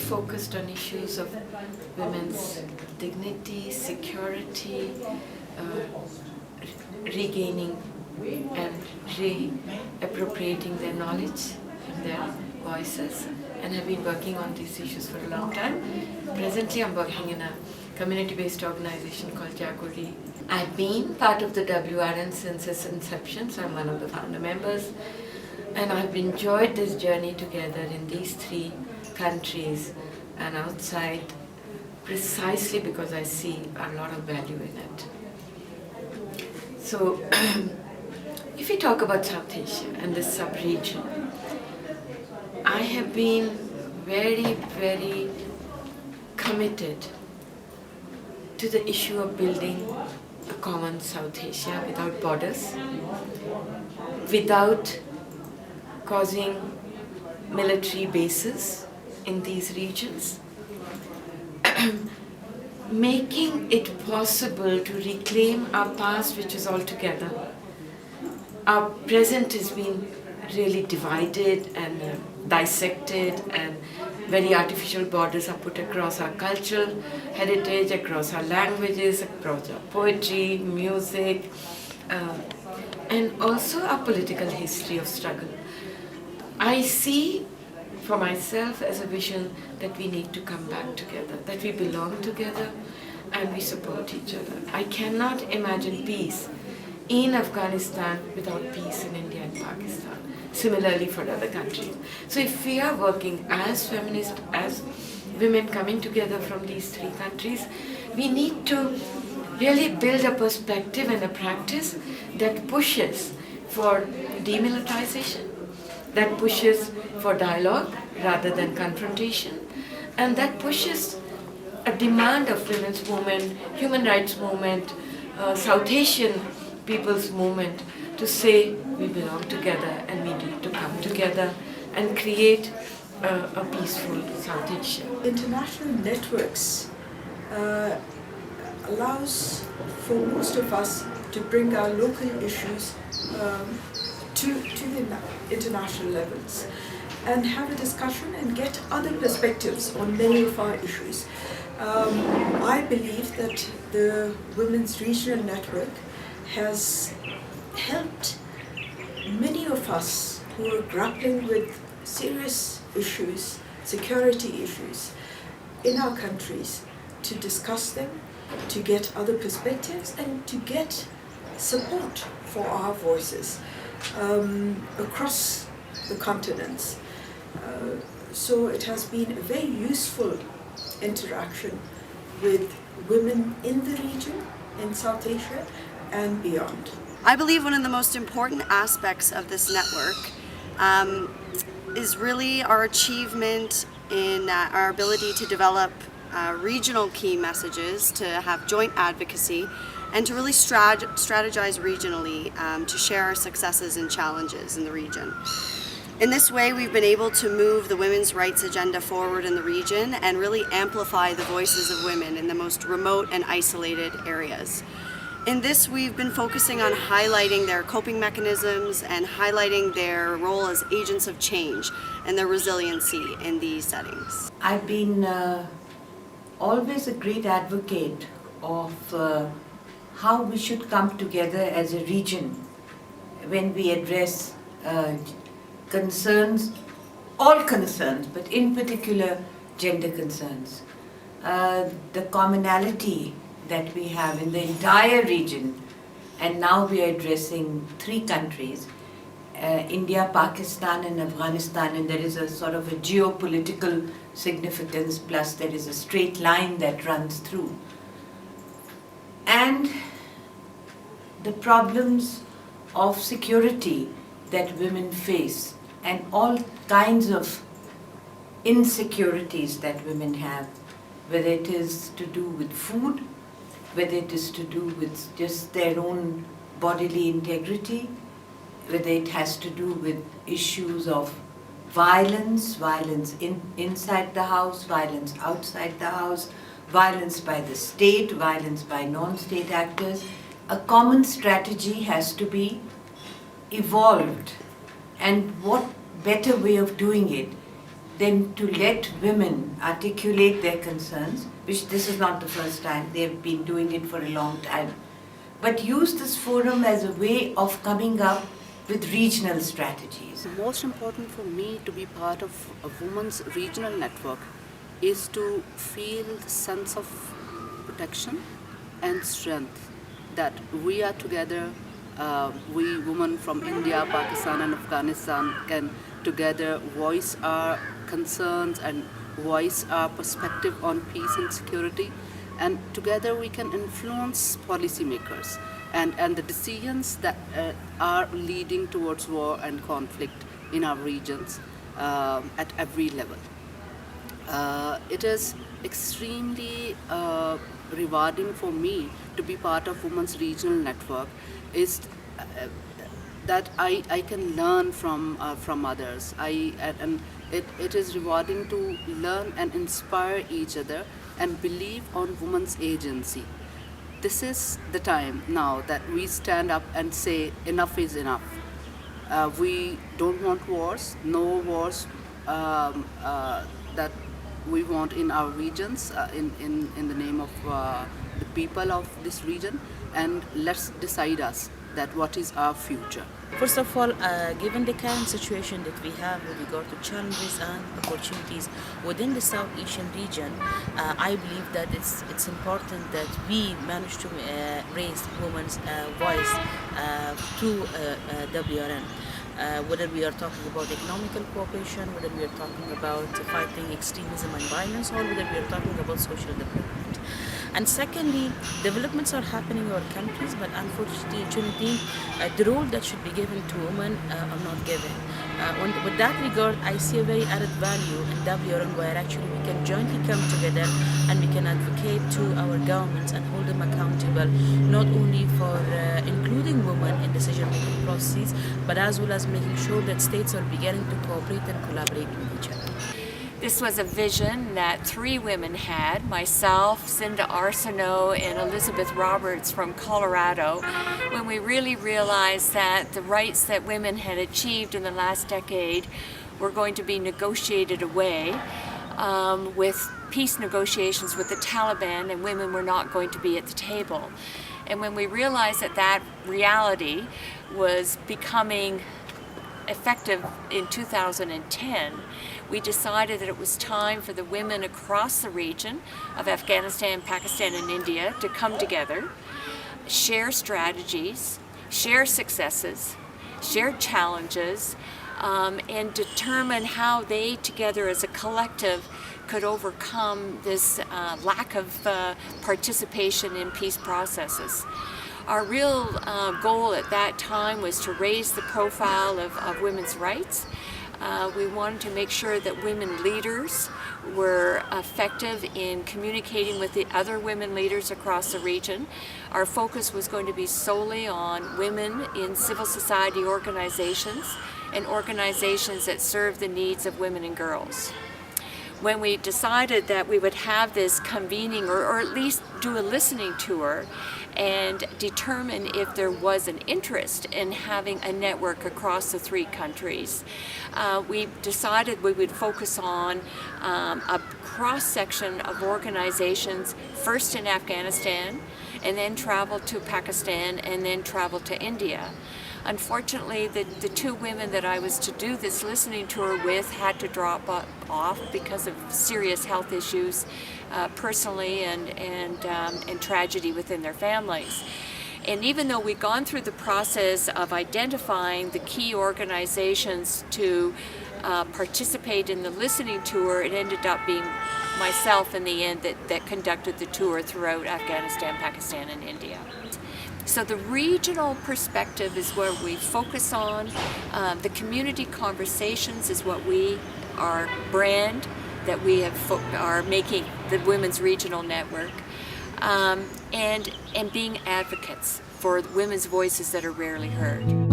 focused on issues of women's dignity, security, regaining and reappropriating their knowledge and their voices, and have been working on these issues for a long time. Presently, I'm working in a community-based organization called Jagori. I've been part of the WRN since its inception, so I'm one of the founder members, and I've enjoyed this journey together in these 3 countries and outside, precisely because I see a lot of value in it. So, if we talk about South Asia and this sub-region, I have been very, very committed to the issue of building a common South Asia without borders, without causing military bases in these regions, making it possible to reclaim our past, which is all together. Our present has been really divided and dissected, and very artificial borders are put across our cultural heritage, across our languages, across our poetry, music, and also our political history of struggle. I see for myself as a vision that we need to come back together, that we belong together and we support each other. I cannot imagine peace in Afghanistan without peace in India and Pakistan. Similarly for other countries. So if we are working as feminists, as women coming together from these 3 countries, we need to really build a perspective and a practice that pushes for demilitarization, that pushes for dialogue rather than confrontation, and that pushes a demand of women's movement, human rights movement, South Asian people's movement, to say we belong together and we need to come together and create a peaceful South Asia. International networks allows for most of us to bring our local issues to the international levels and have a discussion and get other perspectives on many of our issues. I believe that the Women's Regional Network has helped many of us who are grappling with serious issues, security issues in our countries, to discuss them, to get other perspectives, and to get support for our voices across the continents. So it has been a very useful interaction with women in the region, in South Asia and beyond. I believe one of the most important aspects of this network is really our achievement in our ability to develop regional key messages, to have joint advocacy, and to really strategize regionally to share our successes and challenges in the region. In this way, we've been able to move the women's rights agenda forward in the region and really amplify the voices of women in the most remote and isolated areas. In this, we've been focusing on highlighting their coping mechanisms and highlighting their role as agents of change and their resiliency in these settings. I've been always a great advocate of how we should come together as a region when we address concerns, all concerns, but in particular gender concerns. The commonality that we have in the entire region, and now we are addressing 3 countries, India, Pakistan and Afghanistan, and there is a sort of a geopolitical significance, plus there is a straight line that runs through. And the problems of security that women face and all kinds of insecurities that women have, whether it is to do with food, whether it is to do with just their own bodily integrity, whether it has to do with issues of violence, inside the house, violence outside the house, violence by the state, violence by non-state actors. A common strategy has to be evolved, and what better way of doing it then to let women articulate their concerns, which this is not the first time, they've been doing it for a long time, but use this forum as a way of coming up with regional strategies. Most important for me to be part of a women's regional network is to feel the sense of protection and strength that we are together. We women from India, Pakistan and Afghanistan can together voice our concerns and voice our perspective on peace and security, and together we can influence policymakers and the decisions that are leading towards war and conflict in our regions at every level. It is extremely rewarding for me to be part of Women's Regional Network is that I can learn from others. It is rewarding to learn and inspire each other and believe on women's agency. This is the time now that we stand up and say enough is enough. We don't want wars, no wars that we want in our regions, in the name of the people of this region, and let's decide us that what is our future. First of all, given the current situation that we have with regard to challenges and opportunities within the South Asian region, I believe that it's important that we manage to raise women's voice through WRN. Whether we are talking about economical cooperation, whether we are talking about fighting extremism and violence, or whether we are talking about social development. And secondly, developments are happening in our countries, but unfortunately, the role that should be given to women are not given. With that regard, I see a very added value in WRN, where actually we can jointly come together and we can advocate to our governments and hold them accountable, not only for including women in decision-making processes, but as well as making sure that states are beginning to cooperate and collaborate with each other. This was a vision that 3 women had, myself, Cinda Arsenault, and Elizabeth Roberts from Colorado, when we really realized that the rights that women had achieved in the last decade were going to be negotiated away with peace negotiations with the Taliban, and women were not going to be at the table. And when we realized that that reality was becoming effective in 2010, we decided that it was time for the women across the region of Afghanistan, Pakistan, and India to come together, share strategies, share successes, share challenges, and determine how they together as a collective could overcome this lack of participation in peace processes. Our real goal at that time was to raise the profile of women's rights. We wanted to make sure that women leaders were effective in communicating with the other women leaders across the region. Our focus was going to be solely on women in civil society organizations and organizations that serve the needs of women and girls. When we decided that we would have this convening or at least do a listening tour and determine if there was an interest in having a network across the 3 countries, we decided we would focus on a cross-section of organizations, first in Afghanistan, and then travel to Pakistan, and then travel to India. Unfortunately, the 2 women that I was to do this listening tour with had to drop off because of serious health issues personally and tragedy within their families. And even though we'd gone through the process of identifying the key organizations to participate in the listening tour, it ended up being myself in the end that conducted the tour throughout Afghanistan, Pakistan, and India. So the regional perspective is where we focus on. The community conversations is what our brand that we are making the Women's Regional Network, and being advocates for women's voices that are rarely heard.